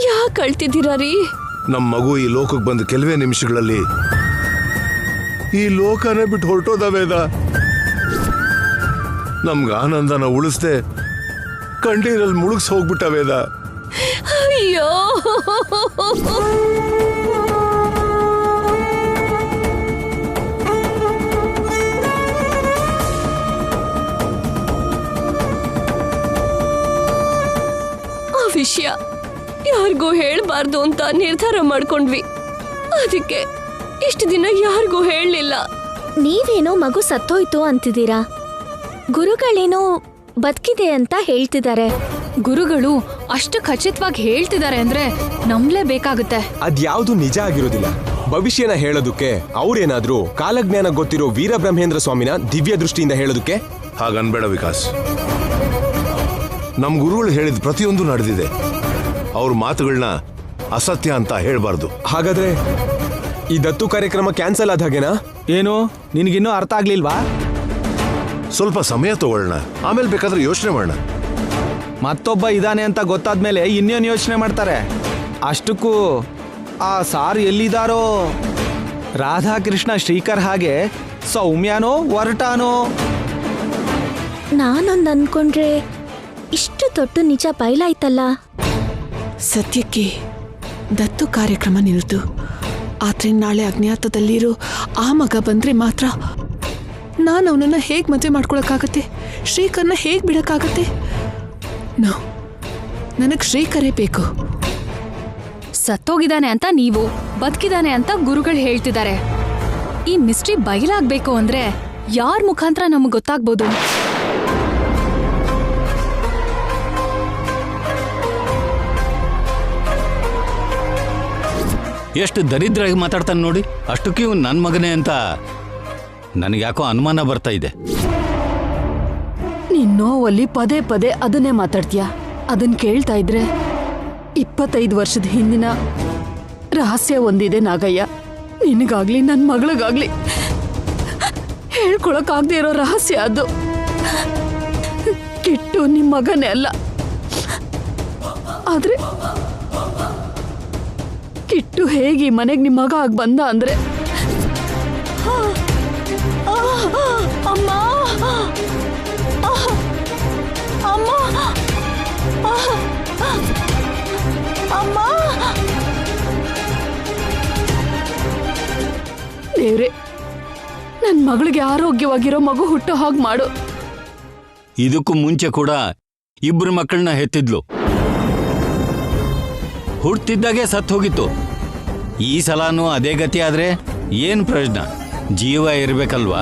ಯಾಕೆ ಅಳ್ತಿದ್ದೀರಾ ರೀ? ನಮ್ಮ ಮಗು ಈ ಲೋಕಕ್ಕೆ ಬಂದ ಕೆಲವೇ ನಿಮಿಷಗಳಲ್ಲಿ ಈ ಲೋಕನೇ ಬಿಟ್ಟು ಹೊರಟೋದ ವೇದ. ನಮ್ಗ ಆನಂದನ ಉಳಿಸ್ದೆ ಕಣ್ಣೀರಲ್ಲಿ ಮುಳುಗ್ಸ್ ಹೋಗ್ಬಿಟ್ಟ ವೇದ. ಅಯ್ಯೋ, ಆ ವಿಷಯ ಯಾರಿಗೂ ಹೇಳ್ಬಾರ್ದು ಅಂತ ನಿರ್ಧಾರ ಮಾಡ್ಕೊಂಡ್ವಿ. ಅದಕ್ಕೆ ಇಷ್ಟು ದಿನ ಯಾರಿಗೂ ಹೇಳಲಿಲ್ಲ. ನೀವೇನೋ ಮಗು ಸತ್ತೋಯ್ತು ಅಂತಿದ್ದೀರಾ, ಗುರುಗಳೇನೋ ಬದುಕಿದೆ ಅಂತ ಹೇಳ್ತಿದ್ದಾರೆ. ಗುರುಗಳು ಅಷ್ಟು ಖಚಿತವಾಗಿ ಹೇಳ್ತಿದ್ದಾರೆ ಅಂದ್ರೆ ನಂಬಲೇಬೇಕಾಗುತ್ತೆ. ಅದ್ಯಾವುದು ನಿಜ ಆಗಿರೋದಿಲ್ಲ. ಭವಿಷ್ಯನ ಹೇಳೋದಕ್ಕೆ ಅವ್ರೇನಾದ್ರೂ ಕಾಲಜ್ಞಾನ ಗೊತ್ತಿರೋ ವೀರಬ್ರಹ್ಮೇಂದ್ರ ಸ್ವಾಮಿನ ದಿವ್ಯ ದೃಷ್ಟಿಯಿಂದ ಹೇಳೋದಕ್ಕೆ? ಹಾಗನ್ಬೇಡ ವಿಕಾಸ್. ನಮ್ ಗುರುಗಳು ಹೇಳಿದ ಪ್ರತಿಯೊಂದು ನಡೆದಿದೆ. ಅವ್ರ ಮಾತುಗಳನ್ನ ಅಸತ್ಯ ಅಂತ ಹೇಳ್ಬಾರ್ದು. ಹಾಗಾದ್ರೆ ಈ ದತ್ತು ಕಾರ್ಯಕ್ರಮ ಕ್ಯಾನ್ಸಲ್ ಆದಾಗೇನಾ? ಏನು ನಿನಗಿನ್ನೂ ಅರ್ಥ ಆಗ್ಲಿಲ್ವಾ? ಸ್ವಲ್ಪ ಸಮಯ ತಗೊಳ್ಳೋಣ, ಆಮೇಲೆ ಬೇಕಾದ್ರೆ ಯೋಚನೆ ಮಾಡೋಣ. ಮತ್ತೊಬ್ಬ ಇದಾನೆ ಅಂತ ಗೊತ್ತಾದ್ಮೇಲೆ ಇನ್ನೇನು ಯೋಚನೆ ಮಾಡ್ತಾರೆ? ಅಷ್ಟಕ್ಕೂ ಆ ಸಾರ್ ಎಲ್ಲಿದಾರೋ? ರಾಧಾಕೃಷ್ಣ ಶ್ರೀಕರ್ ಹಾಗೆ ಸೌಮ್ಯಾನೋ ಒರಟಾನೋ? ನಾನೊಂದು ಅನ್ಕೊಂಡ್ರೆ ಇಷ್ಟು ದೊಡ್ಡ ನಿಜ ಬಯಲಾಯ್ತಲ್ಲ. ಸದ್ಯಕ್ಕೆ ದತ್ತು ಕಾರ್ಯಕ್ರಮ ನಿಲ್ತು. ಆದ್ರೆ ನಾಳೆ ಅಜ್ಞಾತದಲ್ಲಿರೋ ಆ ಮಗ ಬಂದ್ರೆ ಮಾತ್ರ ನಾನು ಅವನನ್ನ ಹೇಗೆ ಮದುವೆ ಮಾಡ್ಕೊಳಕ್ಕಾಗತ್ತೆ? ಶ್ರೀಕರ್ನ ಹೇಗೆ ಬಿಡಕ್ಕಾಗತ್ತೆ? ನನಗೆ ಶ್ರೀಕರೇ ಬೇಕು. ಸತ್ತೋಗಿದ್ದಾನೆ ಅಂತ ನೀವು, ಬದುಕಿದಾನೆ ಅಂತ ಗುರುಗಳು ಹೇಳ್ತಿದ್ದಾರೆ. ಈ ಮಿಸ್ಟ್ರಿ ಬಯಲಾಗ್ಬೇಕು ಅಂದ್ರೆ ಯಾರ ಮುಖಾಂತರ ನಮಗ್ ಗೊತ್ತಾಗ್ಬೋದು? ಎಷ್ಟು ದರಿದ್ರಾಗಿ ಮಾತಾಡ್ತಾನೆ ನೋಡಿ. ಅಷ್ಟಕ್ಕೆ ಇವ್ ನನ್ನ ಮಗನೇ ಅಂತ ನನಗ್ಯಾಕೋ ಅನುಮಾನ ಬರ್ತಾ ಇದೆ. ನೀನ್ ನೋವಲ್ಲಿ ಪದೇ ಪದೇ ಅದನ್ನೇ ಮಾತಾಡ್ತೀಯ. ಅದನ್ನ ಕೇಳ್ತಾ ಇದ್ರೆ 25 ವರ್ಷದ ಹಿಂದಿನ ರಹಸ್ಯ ಒಂದಿದೆ ನಾಗಯ್ಯ. ನಿನಗಾಗ್ಲಿ ನನ್ನ ಮಗಳಿಗಾಗ್ಲಿ ಹೇಳ್ಕೊಳಕ್ಕಾಗದೆ ಇರೋ ರಹಸ್ಯ ಅದು. ಕಿಟ್ಟು ನಿಮ್ಮ ಮಗನೇ ಅಲ್ಲ. ಆದ್ರೆ ಕಿಟ್ಟು ಹೇಗೆ ಈ ಮನೆಗೆ ನಿಮ್ಮ ಮಗ ಆಗಿ ಬಂದ ಅಂದ್ರೆ ಅಮ್ಮ ಅಮ್ಮ ಅಮ್ಮ ದೇವ್ರೆ, ನನ್ನ ಮಗಳಿಗೆ ಆರೋಗ್ಯವಾಗಿರೋ ಮಗು ಹುಟ್ಟೋ ಹಾಗೆ ಮಾಡು. ಇದಕ್ಕೂ ಮುಂಚೆ ಕೂಡ ಇಬ್ರು ಮಕ್ಕಳನ್ನ ಹೆತ್ತಿದ್ಲು. ಹುಟ್ಟಿದ್ದಾಗೆ ಸತ್ತು ಹೋಗಿತ್ತು. ಈ ಸಲನೂ ಅದೇ ಗತಿ ಆದ್ರೆ ಏನ್ ಪ್ರಯೋಜನ? ಜೀವ ಇರ್ಬೇಕಲ್ವಾ?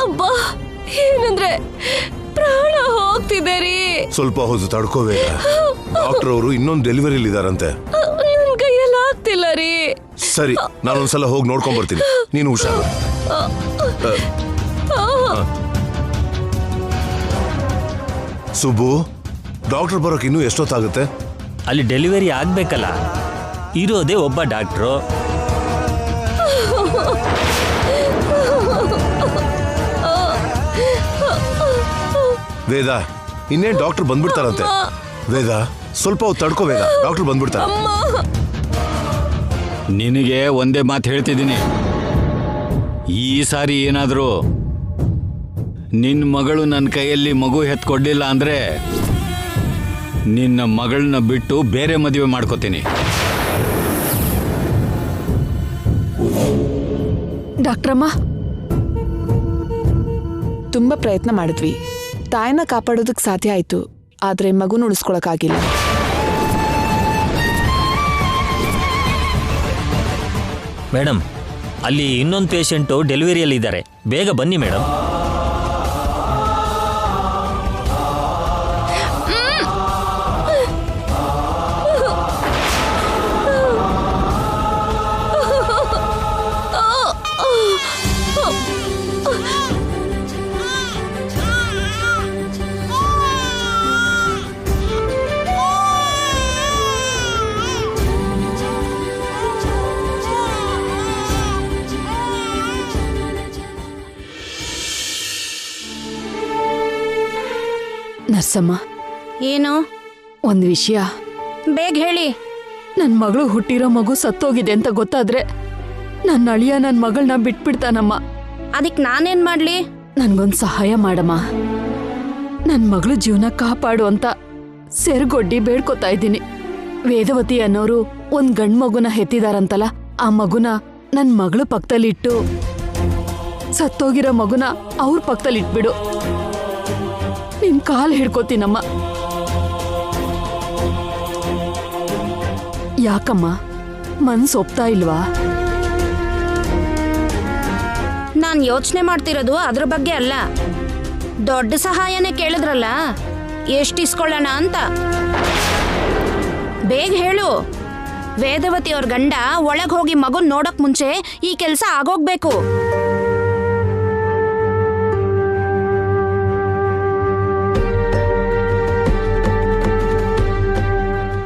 ಅಬ್ಬಾ, ಏನಂದ್ರೆ ಪ್ರಾಣ ಹೋಗ್ತಿದೆ ರೀ. ಸ್ವಲ್ಪ ಹೊತ್ತು ತಡ್ಕೋಬೇಕ. ಡಾಕ್ಟರ್ ಅವರು ಇನ್ನೊಂದು ಡೆಲಿವರಿಲಿ ಇದಾರಂತೆ. ನನ್ ಕೈಯಲ್ಲಿ ಆಗ್ತಿಲ್ಲ ರೀ. ಸರಿ, ನಾನೊಂದ್ಸಲ ಹೋಗಿ ನೋಡ್ಕೊಂಡ್ ಬರ್ತೀನಿ. ನೀನು ಹುಷಾರು. ಸುಬ್ಬು, ಡಾಕ್ಟರ್ ಬರೋಕೆ ಇನ್ನೂ ಎಷ್ಟೊತ್ತಾಗುತ್ತೆ? ಅಲ್ಲಿ ಡೆಲಿವರಿ ಆಗ್ಬೇಕಲ್ಲ, ಇರೋದೇ ಒಬ್ಬ ಡಾಕ್ಟ್ರು. ವೇದ, ಇನ್ನೇನ್ ಡಾಕ್ಟರ್ ಬಂದ್ಬಿಡ್ತಾರಂತೆ. ವೇದ, ಸ್ವಲ್ಪ ಹೊತ್ತು ತಡ್ಕೋ ವೇದ, ಡಾಕ್ಟರ್ ಬಂದ್ಬಿಡ್ತಾರ. ನಿನಗೆ ಒಂದೇ ಮಾತು ಹೇಳ್ತಿದ್ದೀನಿ. ಈ ಸಾರಿ ಏನಾದರೂ ನಿನ್ನ ಮಗಳು ನನ್ನ ಕೈಯಲ್ಲಿ ಮಗು ಹೆತ್ಕೊಡ್ಲಿಲ್ಲ ಅಂದ್ರೆ ನಿನ್ನ ಮಗಳನ್ನ ಬಿಟ್ಟು ಬೇರೆ ಮದುವೆ ಮಾಡ್ಕೋತೀನಿ. ಡಾಕ್ಟ್ರಮ್ಮ, ತುಂಬಾ ಪ್ರಯತ್ನ ಮಾಡಿದ್ವಿ. ತಾಯಿನ ಕಾಪಾಡೋದಕ್ಕೆ ಸಾಧ್ಯ ಆಯ್ತು, ಆದ್ರೆ ಮಗುನ ಉಳಿಸ್ಕೊಳಕ್ಕಾಗಿಲ್ಲ. ಮೇಡಮ್, ಅಲ್ಲಿ ಇನ್ನೊಂದು ಪೇಷಂಟು ಡೆಲಿವರಿಯಲ್ಲಿ ಇದ್ದಾರೆ. ಬೇಗ ಬನ್ನಿ ಮೇಡಮ್. ನರ್ಸಮ್ಮ, ಏನು? ಒಂದ್ ವಿಷಯ. ಬೇಗ ಹೇಳಿ. ನನ್ ಮಗಳು ಹುಟ್ಟಿರೋ ಮಗು ಸತ್ತೋಗಿದೆ ಅಂತ ಗೊತ್ತಾದ್ರೆ ನನ್ನ ಅಳಿಯ ನನ್ ಮಗಳನ್ನ ಬಿಟ್ಬಿಡ್ತಾನಮ್ಮ. ಅದಕ್ ನಾನೇನ್ ಮಾಡ್ಲಿ? ನನ್ಗೊಂದ್ ಸಹಾಯ ಮಾಡಮ್ಮ. ನನ್ ಮಗಳು ಜೀವನ ಕಾಪಾಡು ಅಂತ ಸೆರಗೊಡ್ಡಿ ಬೇಡ್ಕೊತಾ ಇದ್ದೀನಿ. ವೇದವತಿ ಅನ್ನೋರು ಒಂದ್ ಗಂಡ್ ಮಗುನ ಹೆತ್ತಿದಾರಂತಲ್ಲ, ಆ ಮಗುನ ನನ್ ಮಗಳು ಪಕ್ಕದಲ್ಲಿಟ್ಟು ಸತ್ತೋಗಿರೋ ಮಗುನ ಅವ್ರ ಪಕ್ಕದಲ್ಲಿ ಇಟ್ಬಿಡು. ನಿನ್ ಕಾಲ್ ಹಿಡ್ಕೋತೀನಮ್ಮ. ಯಾಕಮ್ಮ ಮನ್ಸು ಒಪ್ತಾ ಇಲ್ವಾ? ನಾನ್ ಯೋಚನೆ ಮಾಡ್ತಿರೋದು ಅದ್ರ ಬಗ್ಗೆ ಅಲ್ಲ. ದೊಡ್ಡ ಸಹಾಯನೇ ಕೇಳಿದ್ರಲ್ಲ, ಎಷ್ಟಿಸ್ಕೊಳ್ಳೋಣ ಅಂತ. ಬೇಗ ಹೇಳು. ವೇದವತಿ ಅವ್ರ ಗಂಡ ಒಳಗ್ ಹೋಗಿ ಮಗುನ್ ನೋಡಕ್ ಮುಂಚೆ ಈ ಕೆಲ್ಸ ಆಗೋಗ್ಬೇಕು.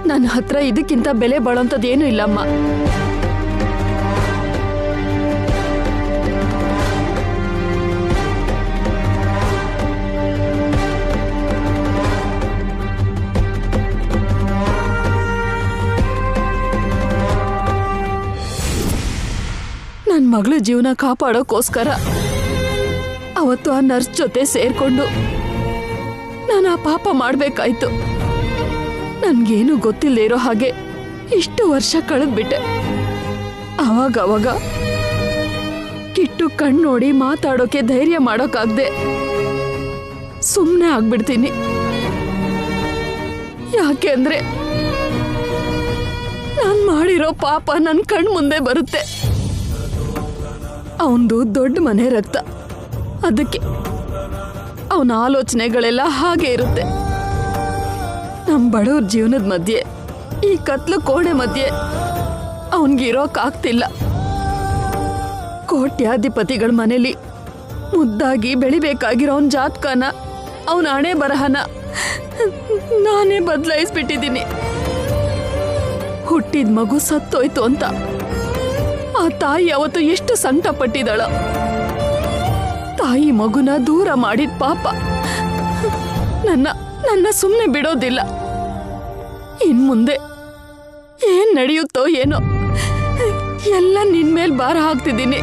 ನನ್ನ ಹತ್ರ ಇದಕ್ಕಿಂತ ಬೆಲೆ ಬಾಳೋಂಥದ್ದೇನೂ ಇಲ್ಲಮ್ಮ. ನನ್ನ ಮಗಳ ಜೀವನ ಕಾಪಾಡೋಕ್ಕೋಸ್ಕರ ಅವತ್ತು ಆ ನರ್ಸ್ ಜೊತೆ ಸೇರ್ಕೊಂಡು ನಾನು ಆ ಪಾಪ ಮಾಡ್ಬೇಕಾಯ್ತು. ನನ್ಗೇನು ಗೊತ್ತಿಲ್ಲದೆ ಇರೋ ಹಾಗೆ ಇಷ್ಟು ವರ್ಷ ಕಳೆದ್ಬಿಟ್ಟೆ. ಅವಾಗ ಕಿಟ್ಟು ಕಣ್ಣು ನೋಡಿ ಮಾತಾಡೋಕೆ ಧೈರ್ಯ ಮಾಡೋಕ್ಕಾಗ್ದೆ ಸುಮ್ಮನೆ ಆಗ್ಬಿಡ್ತೀನಿ. ಯಾಕೆ ಅಂದ್ರೆ ನಾನ್ ಮಾಡಿರೋ ಪಾಪ ನನ್ನ ಕಣ್ ಮುಂದೆ ಬರುತ್ತೆ. ಅವಂದು ದೊಡ್ಡ ಮನೆ ರಕ್ತ, ಅದಕ್ಕೆ ಅವನ ಆಲೋಚನೆಗಳೆಲ್ಲ ಹಾಗೆ ಇರುತ್ತೆ. ನಮ್ ಬಡವ್ರ ಜೀವನದ ಮಧ್ಯೆ, ಈ ಕತ್ಲು ಕೋಣೆ ಮಧ್ಯೆ ಅವನ್ಗಿರೋಕಾಗ್ತಿಲ್ಲ. ಕೋಟ್ಯಾಧಿಪತಿಗಳ ಮನೇಲಿ ಮುದ್ದಾಗಿ ಬೆಳಿಬೇಕಾಗಿರೋನ್ ಜಾತಕನ, ಅವನ ಹಣೆ ಬರಹನ ನಾನೇ ಬದಲಾಯಿಸ್ಬಿಟ್ಟಿದ್ದೀನಿ. ಹುಟ್ಟಿದ ಮಗು ಸತ್ತೋಯ್ತು ಅಂತ ಆ ತಾಯಿ ಅವತ್ತು ಎಷ್ಟು ಸಂಕಟ ಪಟ್ಟಿದ್ದಾಳ. ತಾಯಿ ಮಗುನ ದೂರ ಮಾಡಿದ ಪಾಪ ನನ್ನ ಸುಮ್ಮನೆ ಬಿಡೋದಿಲ್ಲ. ಇನ್ ಮುಂದೆ ಏನ್ ನಡೆಯುತ್ತೋ ಏನೋ, ಎಲ್ಲ ನಿನ್ ಮೇಲ್ ಭಾರ ಹಾಕ್ತಿದ್ದೀನಿ.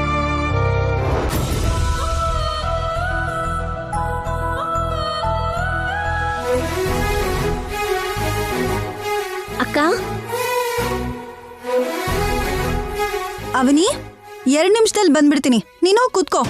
ಅಕ್ಕ, ಅವನಿ 2 ನಿಮಿಷದಲ್ಲಿ ಬಂದ್ಬಿಡ್ತೀನಿ, ನೀನು ಕೂತ್ಕೋ.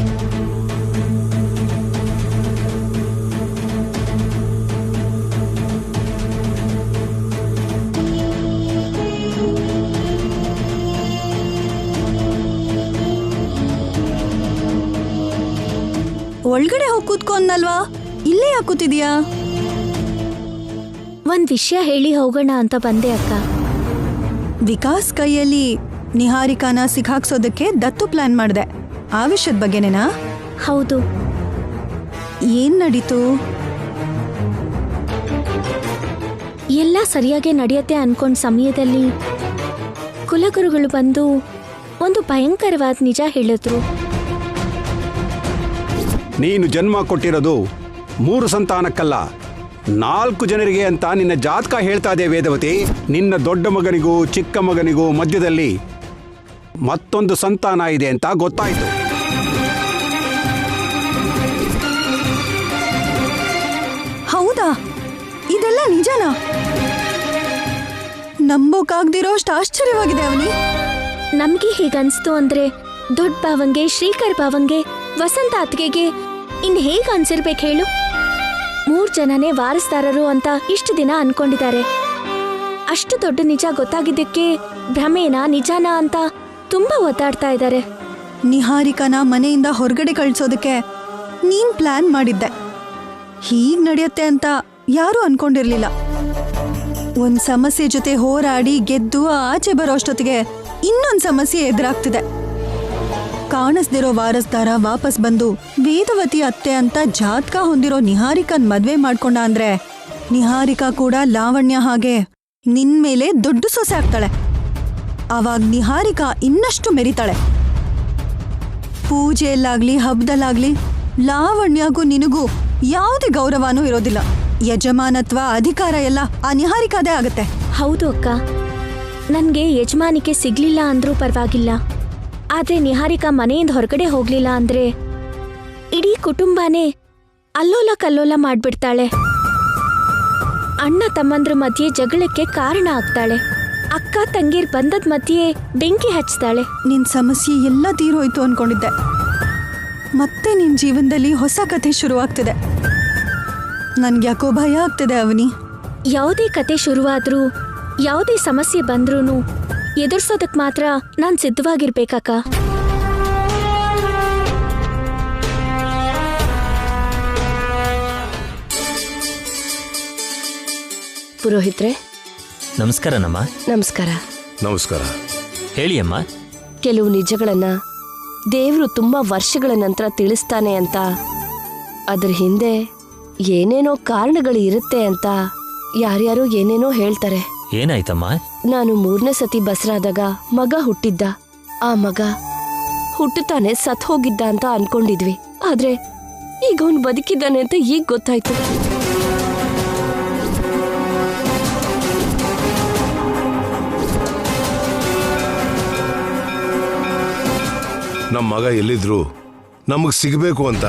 ಒಳಗಡೆ ಹೋಗಿ ಕೂತ್ಕೋ ಅನ್ನಲ್ವಾ, ಇಲ್ಲೇ ಯಾಕೆ ಕೂತಿದ್ಯಾ? ಒಂದ್ ವಿಷಯ ಹೇಳಿ ಹೋಗೋಣ ಅಂತ ಬಂದೆ ಅಕ್ಕ. ವಿಕಾಸ್ ಕೈಯಲ್ಲಿ ನಿಹಾರಿಕಾನ ಸಿಕ್ಕಾಕ್ಸೋದಕ್ಕೆ ದತ್ತು ಪ್ಲಾನ್ ಮಾಡಿದೆ. ಆ ವಿಷಯದ ಬಗ್ಗೆನೇನಾ? ಹೌದು. ಏನ್ ನಡೀತು? ಎಲ್ಲ ಸರಿಯಾಗಿ ನಡೆಯುತ್ತೆ ಅನ್ಕೊಂಡ್ ಸಮಯದಲ್ಲಿ ಕುಲಗುರುಗಳು ಬಂದು ಒಂದು ಭಯಂಕರವಾದ ನಿಜ ಹೇಳಿದ್ರು. ನೀನು ಜನ್ಮ ಕೊಟ್ಟಿರೋದು 3 ಸಂತಾನಕ್ಕಲ್ಲ, 4 ಜನರಿಗೆ ಅಂತ ನಿನ್ನ ಜಾತಕ ಹೇಳ್ತಾ ಇದೆ ವೇದವತಿ. ನಿನ್ನ ದೊಡ್ಡ ಮಗನಿಗೂ ಚಿಕ್ಕ ಮಗನಿಗೂ ಮಧ್ಯದಲ್ಲಿ ಮತ್ತೊಂದು ಸಂತಾನ ಇದೆ ಅಂತ ಗೊತ್ತಾಯ್ತು. ಹೌದಾ? ಇದೆಲ್ಲ ನಿಜನಾ? ನಂಬೋಕಾಗ್ದಿರೋಷ್ಟು ಆಶ್ಚರ್ಯವಾಗಿದೆ ಅವನಿ. ನಮ್ಗೆ ಹೀಗನ್ಸ್ತು ಅಂದ್ರೆ ದೊಡ್ಡ ಭಾವಂಗೆ, ಶ್ರೀಕರ್ ಭಾವಂಗೆ, ವಸಂತ ಅತ್ತಿಗೆಗೆ ಇನ್ ಹೇಗ್ ಅನ್ಸಿರ್ಬೇಕು ಹೇಳು? 3 ಜನನೇ ವಾರಸ್ದಾರರು ಅಂತ ಇಷ್ಟು ದಿನ ಅನ್ಕೊಂಡಿದ್ದಾರೆ. ಅಷ್ಟು ದೊಡ್ಡ ನಿಜ ಗೊತ್ತಾಗಿದ್ದಕ್ಕೆ ಭ್ರಮೇನ ನಿಜಾನ ಅಂತ ತುಂಬಾ ಒತ್ತಾಡ್ತಾ ಇದ್ದಾರೆ. ನಿಹಾರಿಕಾನ ಮನೆಯಿಂದ ಹೊರಗಡೆ ಕಳ್ಸೋದಕ್ಕೆ ನೀನ್ ಪ್ಲಾನ್ ಮಾಡಿದ್ದೆ. ಹೀಗ್ ನಡೆಯುತ್ತೆ ಅಂತ ಯಾರೂ ಅನ್ಕೊಂಡಿರ್ಲಿಲ್ಲ. ಒಂದ್ ಸಮಸ್ಯೆ ಜೊತೆ ಹೋರಾಡಿ ಗೆದ್ದು ಆಚೆ ಬರೋಷ್ಟೊತ್ತಿಗೆ ಇನ್ನೊಂದ್ ಸಮಸ್ಯೆ ಎದುರಾಗ್ತಿದೆ. ಕಾಣಿಸ್ದಿರೋ ವಾರಸ್ದಾರ ವಾಪಸ್ ಬಂದು ವೇದವತಿ ಅತ್ತೆ ಅಂತ ಜಾತಕ ಹೊಂದಿರೋ ನಿಹಾರಿಕನ್ ಮದ್ವೆ ಮಾಡ್ಕೊಂಡ ಅಂದ್ರೆ ನಿಹಾರಿಕಾ ಕೂಡ ಲಾವಣ್ಯ ಹಾಗೆ ನಿನ್ ಮೇಲೆ ದೊಡ್ಡ ಸೊಸೆ ಆಗ್ತಾಳೆ. ಆವಾಗ ನಿಹಾರಿಕಾ ಇನ್ನಷ್ಟು ಮೆರಿತಾಳೆ. ಪೂಜೆಯಲ್ಲಾಗ್ಲಿ ಹಬ್ಬದಲ್ಲಾಗ್ಲಿ ಲಾವಣ್ಯಗೂ ನಿನಗೂ ಯಾವುದೇ ಗೌರವನೂ ಇರೋದಿಲ್ಲ. ಯಜಮಾನತ್ವ ಅಧಿಕಾರ ಎಲ್ಲ ಆ ನಿಹಾರಿಕಾದೇ ಆಗತ್ತೆ. ಹೌದು ಅಕ್ಕ, ನನ್ಗೆ ಯಜಮಾನಿಕೆ ಸಿಗ್ಲಿಲ್ಲ ಅಂದ್ರೂ ಪರವಾಗಿಲ್ಲ. ಆದ್ರೆ ನಿಹಾರಿಕಾ ಮನೆಯಿಂದ ಹೊರಗಡೆ ಹೋಗ್ಲಿಲ್ಲ ಅಂದ್ರೆ ಇಡೀ ಕುಟುಂಬನೇ ಅಲ್ಲೋಲ ಕಲ್ಲೋಲ ಮಾಡ್ಬಿಡ್ತಾಳೆ. ಅಣ್ಣ ತಮ್ಮಂದ್ರ ಮಧ್ಯೆ ಜಗಳಕ್ಕೆ ಕಾರಣ ಆಗ್ತಾಳೆ. ಅಕ್ಕ ತಂಗಿರ್ ಬಂದದ್ ಮಧ್ಯೆ ಬೆಂಕಿ ಹಚ್ತಾಳೆ. ನಿನ್ ಸಮಸ್ಯೆ ಎಲ್ಲ ತೀರೋಯ್ತು ಅನ್ಕೊಂಡಿದ್ದೆ. ಮತ್ತೆ ನಿನ್ ಜೀವನದಲ್ಲಿ ಹೊಸ ಕಥೆ ಶುರುವಾಗ್ತಿದೆ. ನನ್ಗ್ಯಾಕೋ ಭಯ ಆಗ್ತಿದೆ ಅವನಿ. ಯಾವುದೇ ಕತೆ ಶುರುವಾದ್ರೂ ಯಾವುದೇ ಸಮಸ್ಯೆ ಬಂದ್ರೂ ಎದುರ್ಸೋದಕ್ ಮಾತ್ರ ನಾನ್ ಸಿದ್ಧವಾಗಿರ್ಬೇಕಕ್ಕ. ಪುರೋಹಿತ್ರೆ, ನಮಸ್ಕಾರನಮ್ಮ. ನಮಸ್ಕಾರ. ನಮಸ್ಕಾರ. ಹೇಳಿ ಅಮ್ಮ. ಕೆಲವು ನಿಜಗಳನ್ನ ದೇವ್ರು ತುಂಬಾ ವರ್ಷಗಳ ನಂತರ ತಿಳಿಸ್ತಾನೆ ಅಂತ, ಅದ್ರ ಹಿಂದೆ ಏನೇನೋ ಕಾರಣಗಳು ಇರುತ್ತೆ ಅಂತ ಯಾರ್ಯಾರೋ ಏನೇನೋ ಹೇಳ್ತಾರೆ. ಏನಾಯ್ತಮ್ಮ? ನಾನು 3ನೇ ಸತಿ ಬಸರಾದಾಗ ಮಗ ಹುಟ್ಟಿದ್ದ. ಆ ಮಗ ಹುಟ್ಟುತ್ತಾನೆ ಸತ್ ಹೋಗಿದ್ದ ಅಂತ ಅನ್ಕೊಂಡಿದ್ವಿ. ಆದ್ರೆ ಈಗ ಅವನು ಬದುಕಿದ್ದಾನೆ ಅಂತ ಈಗ ಗೊತ್ತಾಯ್ತು. ನಮ್ಮ ಮಗ ಎಲ್ಲಿದ್ರು ನಮಗ್ ಸಿಗಬೇಕು ಅಂತ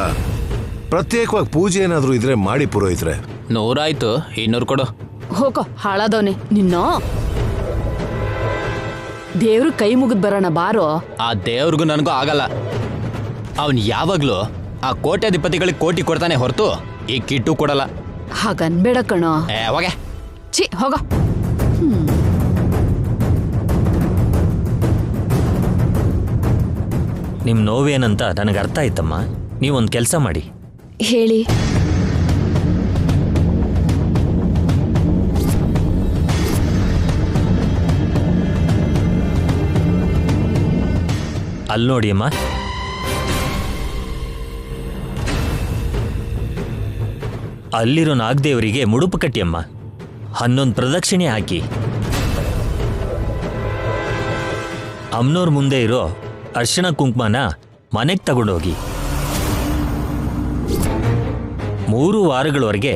ಪ್ರತ್ಯೇಕವಾಗಿ ಪೂಜೆ ಏನಾದ್ರೂ ಇದ್ರೆ ಮಾಡಿ ಪುರೋಹಿತ್ರೆ. 100 ಆಯ್ತು, 200 ಕೊಡು. ಹೋಗೋ ಹಾಳಾದವನೆ ನಿನ್ನ. ದೇವ್ರು ಕೈ ಮುಗಿದ್ ಬರೋಣ ಬಾರೋ. ಆ ದೇವ್ರಿಗೂ ನನಗೂ ಆಗಲ್ಲ. ಅವನ್ ಯಾವಾಗ್ಲೂ ಆ ಕೋಟ್ಯಾಧಿಪತಿಗಳಿಗೆ ಕೋಟಿ ಕೊಡ್ತಾನೆ ಹೊರತು ಈ ಕಿಟ್ಟು ಕೊಡಲ್ಲ. ಹಾಗನ್ಬೇಡ ಕಣೋ. ಯಾವಾಗ ಛೀ ಹೋಗ. ನಿಮ್ಮ ನೋವೇನಂತ ನನಗೆ ಅರ್ಥ ಆಯ್ತಮ್ಮ. ನೀವೊಂದು ಕೆಲಸ ಮಾಡಿ. ಹೇಳಿ. ಅಲ್ಲಿ ನೋಡಿ ಅಮ್ಮ. ಅಲ್ಲಿರೋ ನಾಗದೇವರಿಗೆ ಮುಡುಪು ಕಟ್ಟಿಯಮ್ಮ. 11 ಪ್ರದಕ್ಷಿಣೆ ಹಾಕಿ ಅಮ್ನೋರ್ ಮುಂದೆ ಇರೋ ಅರ್ಶಿಣ ಕುಂಕುಮನ ಮನೆಗೆ ತಗೊಂಡೋಗಿ 3 ವಾರಗಳವರೆಗೆ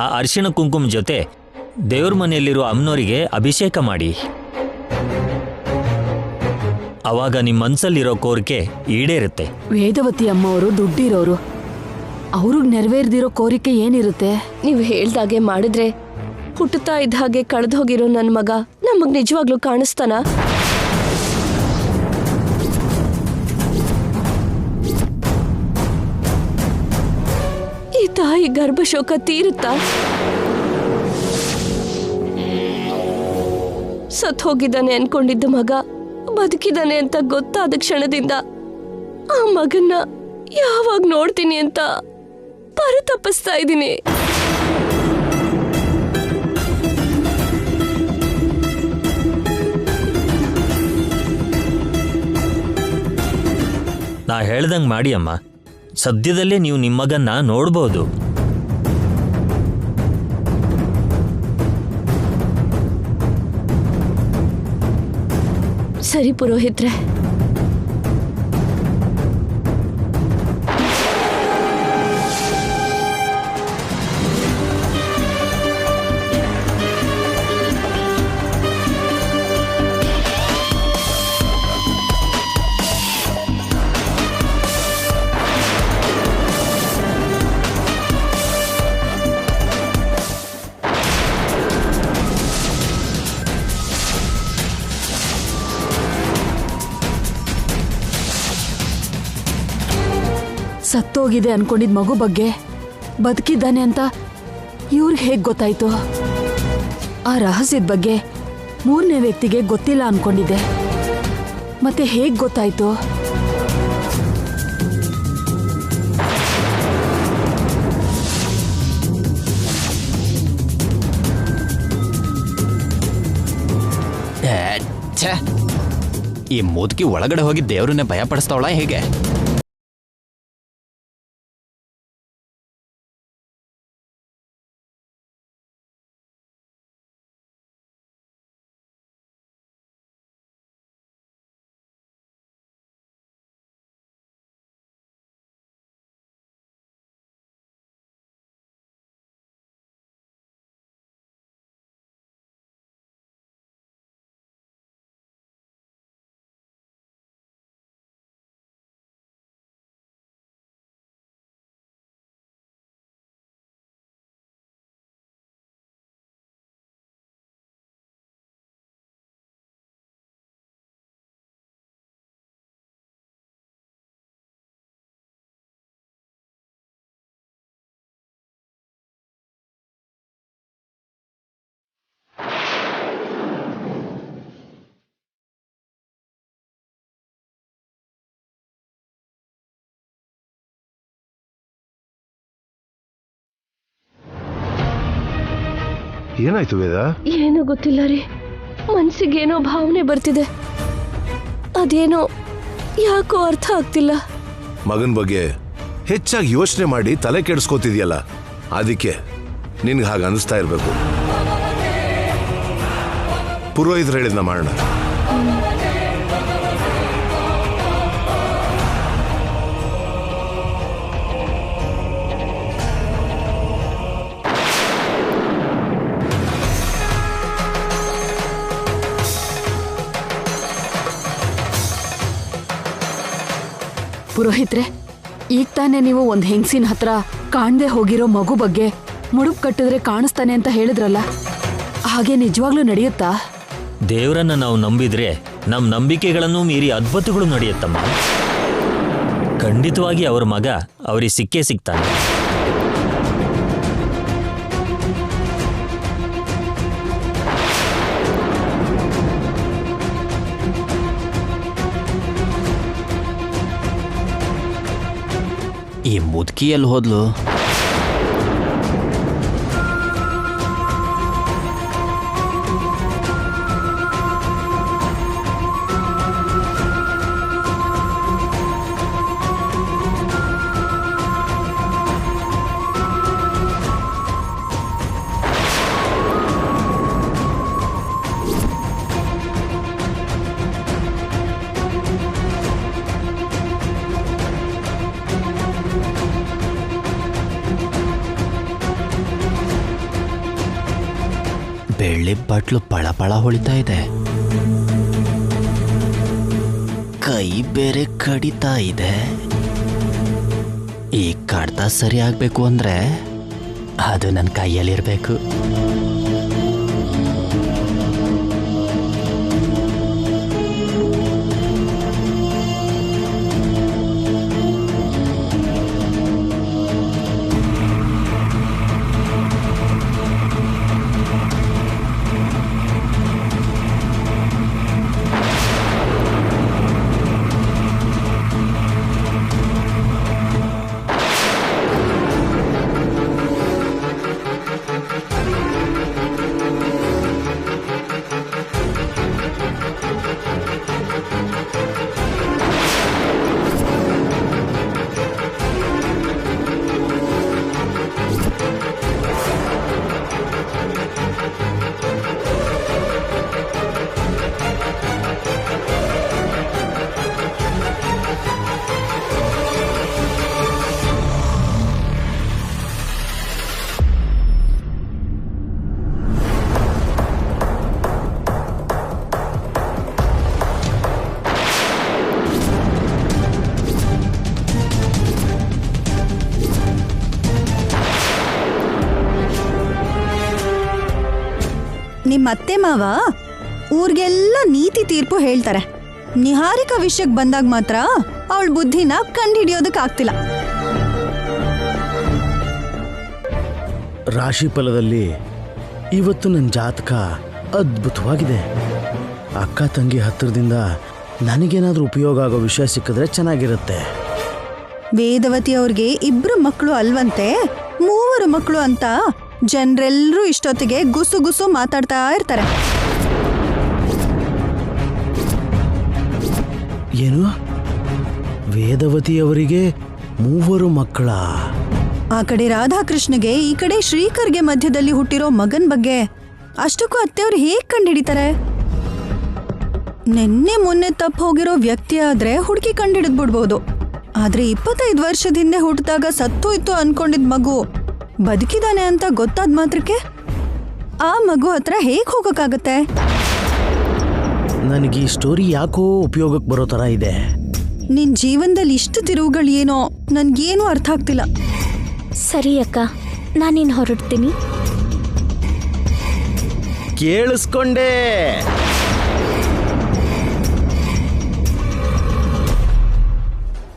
ಆ ಅರ್ಶಿಣ ಕುಂಕುಮ ಜೊತೆ ದೇವ್ರ ಮನೆಯಲ್ಲಿರೋ ಅಮ್ನೋರಿಗೆ ಅಭಿಷೇಕ ಮಾಡಿ. ಅವಾಗ ನಿಮ್ಮ ಮನಸ್ಸಲ್ಲಿರೋ ಕೋರಿಕೆ ಈಡೇರುತ್ತೆ. ವೇದವತಿ ಅಮ್ಮವರು ದುಡ್ಡಿರೋರು, ಅವ್ರಿಗೆ ನೆರವೇರ್ದಿರೋ ಕೋರಿಕೆ ಏನಿರುತ್ತೆ? ನೀವು ಹೇಳ್ದಾಗೆ ಮಾಡಿದ್ರೆ ಹುಟ್ಟುತ್ತಾ ಇದ್ದ ಹಾಗೆ ಕಳೆದೋಗಿರೋ ನನ್ನ ಮಗ ನಮಗ್ ನಿಜವಾಗ್ಲೂ ಕಾಣಿಸ್ತಾನ? ಈ ತಾಯಿ ಗರ್ಭಶೋಕ ತೀರುತ್ತಾ? ಸತ್ ಹೋಗಿದ್ದಾನೆ ಅನ್ಕೊಂಡಿದ್ದ ಮಗ ಬದುಕಿದಾನೆ ಅಂತ ಗೊತ್ತಾದ ಕ್ಷಣದಿಂದ ಆ ಮಗನ್ನ ಯಾವಾಗ ನೋಡ್ತೀನಿ ಅಂತ ಪರಿತಪಿಸ್ತಾ ಇದ್ದೀನಿ. ನಾ ಹೇಳ್ದಂಗೆ ಮಾಡಿ ಅಮ್ಮ. ಸದ್ಯದಲ್ಲೇ ನೀವು ನಿಮ್ಮ ಮಗನ್ನ ನೋಡ್ಬೋದು. ಸರಿ ಪುರೋಹಿತ್ರೆ. ಸತ್ತೋಗಿದೆ ಅನ್ಕೊಂಡಿದ್ ಮಗು ಬಗ್ಗೆ ಬದುಕಿದ್ದಾನೆ ಅಂತ ಇವ್ರಿಗೆ ಹೇಗ್ ಗೊತ್ತಾಯ್ತು? ಆ ರಹಸ್ಯದ ಬಗ್ಗೆ 3ನೇ ವ್ಯಕ್ತಿಗೆ ಗೊತ್ತಿಲ್ಲ ಅನ್ಕೊಂಡಿದ್ದೆ. ಮತ್ತೆ ಹೇಗ್ ಗೊತ್ತಾಯ್ತು? ಈ ಮುದುಕಿ ಒಳಗಡೆ ಹೋಗಿ ದೇವ್ರನ್ನೇ ಭಯ ಪಡಿಸ್ತಾವಳ ಹೇಗೆ? ಏನಾಯ್ತು ವೇದ? ಏನೋ ಗೊತ್ತಿಲ್ಲ ರೀ, ಮನ್ಸಿಗೇನೋ ಭಾವನೆ ಬರ್ತಿದೆ. ಅದೇನೋ ಯಾಕೋ ಅರ್ಥ ಆಗ್ತಿಲ್ಲ. ಮಗನ ಬಗ್ಗೆ ಹೆಚ್ಚಾಗಿ ಯೋಚನೆ ಮಾಡಿ ತಲೆ ಕೆಡಿಸ್ಕೋತಿದ್ಯಲ್ಲ, ಅದಕ್ಕೆ ನಿನ್ಗೆ ಹಾಗೆ ಅನಿಸ್ತಾ ಇರ್ಬೇಕು. ಪುರೋಹಿತರು ಹೇಳಿದ್ನ ಮಾಡೋಣ. ಪುರೋಹಿತ್ರೆ, ಈಗ ತಾನೇ ನೀವು ಒಂದ್ ಹೆಂಗಸಿನ ಹತ್ರ ಕಾಣ್ದೆ ಹೋಗಿರೋ ಮಗು ಬಗ್ಗೆ ಮುಡುಪ್ ಕಟ್ಟಿದ್ರೆ ಕಾಣಿಸ್ತಾನೆ ಅಂತ ಹೇಳಿದ್ರಲ್ಲ, ಹಾಗೆ ನಿಜವಾಗ್ಲೂ ನಡೆಯುತ್ತಾ? ದೇವರನ್ನ ನಾವು ನಂಬಿದ್ರೆ ನಮ್ಮ ನಂಬಿಕೆಗಳನ್ನು ಮೀರಿ ಅದ್ಭುತಗಳು ನಡೆಯುತ್ತಮ್ಮ. ಖಂಡಿತವಾಗಿ ಅವ್ರ ಮಗ ಅವ್ರಿಗೆ ಸಿಕ್ಕೇ ಸಿಗ್ತಾನೆ. ಈ ಮುದುಕಿಯಲ್ಲಿ ಹೋದ್ಲು. ಬೆಳ್ಳಿ ಬಟ್ಲು ಪಳಪಳ ಹೊಳಿತಾ ಇದೆ, ಕೈ ಬೇರೆ ಕಡಿತಾ ಇದೆ. ಈ ಕಡ್ತ ಸರಿ ಆಗ್ಬೇಕು ಅಂದ್ರೆ ಅದು ನನ್ನ ಕೈಯಲ್ಲಿರ್ಬೇಕು. ನಿಮ್ಮ ಅತ್ತೆ ಮಾವ ಊರಿಗೆಲ್ಲ ನೀತಿ ತೀರ್ಪು ಹೇಳ್ತಾರೆ. ನಿಹಾರಿಕಾ ವಿಷಯಕ್ಕೆ ಬಂದಾಗ ಮಾತ್ರ ಅವಳ ಬುದ್ಧಿನ ಕಂಡುಹಿಡಿಯೋದಕ್ಕಾಗ್ತಿಲ್ಲ. ರಾಶಿ ಫಲದಲ್ಲಿ ಇವತ್ತು ನನ್ನ ಜಾತಕ ಅದ್ಭುತವಾಗಿದೆ. ಅಕ್ಕ ತಂಗಿ ಹತ್ತಿರದಿಂದ ನನಗೇನಾದ್ರೂ ಉಪಯೋಗ ಆಗೋ ವಿಷಯ ಸಿಕ್ಕಿದ್ರೆ ಚೆನ್ನಾಗಿರುತ್ತೆ. ವೇದವತಿ ಅವ್ರಿಗೆ 2 ಮಕ್ಕಳು ಅಲ್ವಂತೆ, 3 ಮಕ್ಕಳು ಅಂತ ಜನರೆಲ್ಲರೂ ಇಷ್ಟೊತ್ತಿಗೆ ಗುಸು ಗುಸು ಮಾತಾಡ್ತಾ ಇರ್ತಾರೆ. ಏನು, ವೇದವತಿ ಅವರಿಗೆ 3 ಮಕ್ಕಳ? ಆ ಕಡೆ ರಾಧಾಕೃಷ್ಣಗೆ, ಈ ಕಡೆ ಶ್ರೀಕರ್ಗೆ ಮಧ್ಯದಲ್ಲಿ ಹುಟ್ಟಿರೋ ಮಗನ್ ಬಗ್ಗೆ ಅಷ್ಟಕ್ಕೂ ಅತ್ತೆಯವ್ರು ಹೇಗ್ ಕಂಡಿಡಿತಾರೆ? ನಿನ್ನೆ ಮೊನ್ನೆ ತಪ್ಪು ಹೋಗಿರೋ ವ್ಯಕ್ತಿ ಆದ್ರೆ ಹುಡುಕಿ ಕಂಡಿಡಿದ್ಬಿಡ್ಬೋದು. ಆದ್ರೆ 25 ವರ್ಷದ ಹಿಂದೆ ಹುಟ್ಟಿದಾಗ ಸತ್ತೋಯ್ತು ಅನ್ಕೊಂಡಿದ್ ಮಗು ಬದುಕಿದಾನೆ ಅಂತ ಗೊತ್ತಾದ ಮಾತ್ರಕ್ಕೆ ಆ ಮಗು ಹತ್ರ ಹೇಗ್ ಹೋಗಕ್ಕಾಗತ್ತೆ? ನನಗೆ ಈ ಸ್ಟೋರಿ ಯಾಕೋ ಉಪಯೋಗಕ್ಕೆ ಬರೋ ತರ ಇದೆ. ನಿನ್ ಜೀವನದಲ್ಲಿ ಇಷ್ಟು ತಿರುವುಗಳು ಏನೋ ನನ್ಗೇನು ಅರ್ಥ ಆಗ್ತಿಲ್ಲ. ಸರಿ ಅಕ್ಕ, ನಾನಿನ್ ಹೊರಡ್ತೀನಿ. ಕೇಳಿಸ್ಕೊಂಡೆ.